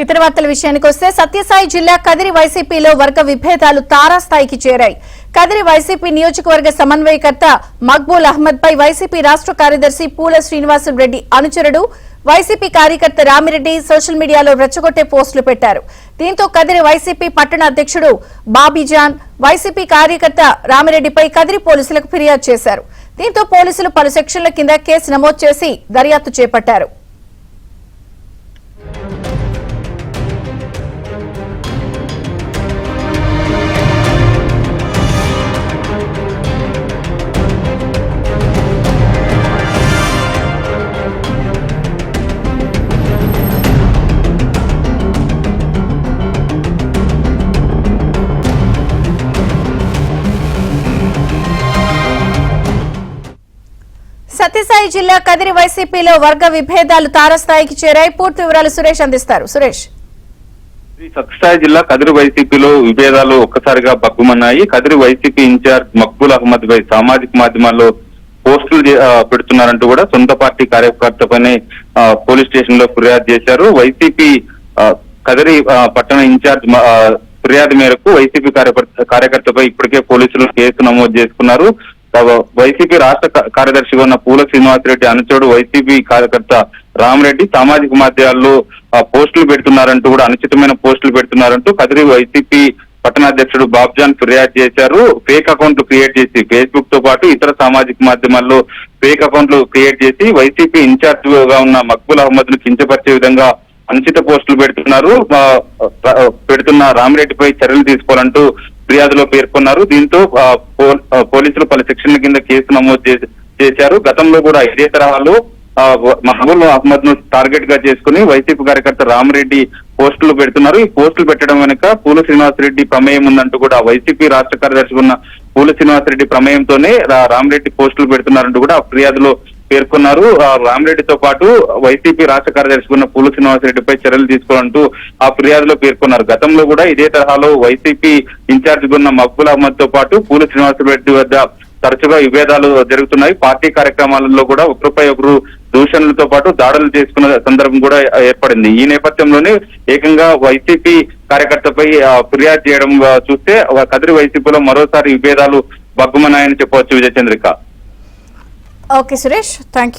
ఇతర వార్తల విషయానికి వస్తే సత్యసాయి జిల్లా కదిరి వైసీపీలో వర్గ విభేదాలు తారాస్థాయికి చేరాయి. కదిరి వైసీపీ నియోజకవర్గ సమన్వయకర్త మక్బూల్ అహ్మద్ పై వైసీపీ రాష్ట్ర కార్యదర్శి పూల శ్రీనివాసరెడ్డి అనుచరుడు వైసీపీ కార్యకర్త రామిరెడ్డి సోషల్ మీడియాలో రెచ్చగొట్టే పోస్టులు పెట్టారు. దీంతో కదిరి వైసీపీ పట్టణ అధ్యక్షుడు బాబీజాన్ వైసీపీ కార్యకర్త రామిరెడ్డిపై కదిరి పోలీసులకు ఫిర్యాదు చేశారు. దీంతో పోలీసులు పలు సెక్షన్ల కింద కేసు నమోదు చేసి దర్యాప్తు చేపట్టారు. సత్యసాయి జిల్లా కదిరి వైసీపీలో వర్గ విభేదాలు తారస్థాయికి చేరాయి. పూర్తి వివరాలు సురేష్ అందిస్తారు. సురేష్, సత్యసాయి జిల్లా కదిరి వైసీపీలో విభేదాలు ఒక్కసారిగా బగ్గుమన్నాయి. కదిరి వైసీపీ ఇన్ఛార్జ్ మక్బూల్ అహ్మద్ పై సామాజిక మాధ్యమాల్లో పోస్టులు పెడుతున్నారంటూ కూడా సొంత పార్టీ కార్యకర్తపైనే పోలీస్ స్టేషన్ లో ఫిర్యాదు చేశారు. వైసీపీ కదిరి పట్టణ ఇన్ఛార్జ్ ఫిర్యాదు మేరకు వైసీపీ కార్యకర్తపై ఇప్పటికే పోలీసులు కేసు నమోదు చేసుకున్నారు. వైసీపీ రాష్ట్ర కార్యదర్శిగా ఉన్న పూల శ్రీనివాసరెడ్డి అనుచరుడు వైసీపీ కార్యకర్త రామిరెడ్డి సామాజిక మాధ్యమాల్లో పోస్టులు పెడుతున్నారంటూ కూడా అనుచితమైన పోస్టులు పెడుతున్నారంటూ కదిరి వైసీపీ పట్టణాధ్యక్షుడు బాబ్జాన్ ఫిర్యాదు చేశారు. ఫేక్ అకౌంట్లు క్రియేట్ చేసి ఫేస్బుక్ తో పాటు ఇతర సామాజిక మాధ్యమాల్లో ఫేక్ అకౌంట్లు క్రియేట్ చేసి వైసీపీ ఇన్ఛార్జ్ గా ఉన్న మక్బూల్ అహ్మద్ ను కించపరిచే విధంగా అనుచిత పోస్టులు పెడుతున్న రామిరెడ్డిపై చర్యలు తీసుకోవాలంటూ ఫిర్యాదులో పేర్కొన్నారు. దీంతో పోలీసులు పలు సెక్షన్ల కింద కేసు నమోదు చేశారు. గతంలో కూడా ఇదే తరహాలో మహబూబ్ అహ్మద్ ను టార్గెట్ గా చేసుకుని వైసీపీ కార్యకర్త రామిరెడ్డి పోస్టులు పెడుతున్నారు. ఈ పోస్టులు పెట్టడం వెనుక పూల శ్రీనివాసరెడ్డి ప్రమేయం ఉందంటూ కూడా వైసీపీ రాష్ట్ర కార్యదర్శి ఉన్న పూల శ్రీనివాసరెడ్డి ప్రమేయంతోనే రామిరెడ్డి పోస్టులు పెడుతున్నారంటూ కూడా ఫిర్యాదులో పేర్కొన్నారు. రామిరెడ్డితో పాటు వైసీపీ రాష్ట్ర కార్యదర్శి ఉన్న పూల శ్రీనివాసరెడ్డిపై చర్యలు తీసుకోవాలంటూ ఆ ఫిర్యాదులో పేర్కొన్నారు. గతంలో కూడా ఇదే తరహాలో వైసీపీ ఇన్ఛార్జ్ ఉన్న మక్బూల్ అహ్మద్ తో పాటు పూల శ్రీనివాసరెడ్డి వద్ద తరచుగా విభేదాలు జరుగుతున్నాయి. పార్టీ కార్యక్రమాలలో కూడా ఒకరిపై ఒకరు దూషణలతో పాటు దాడులు చేసుకున్న సందర్భం కూడా ఏర్పడింది. ఈ నేపథ్యంలోనే ఏకంగా వైసీపీ కార్యకర్తపై ఫిర్యాదు చేయడం చూస్తే కదిరి వైసీపీలో మరోసారి విభేదాలు బగ్గుమన్నాయని చెప్పవచ్చు. Vijayachandrika. Okay Suresh, thank you.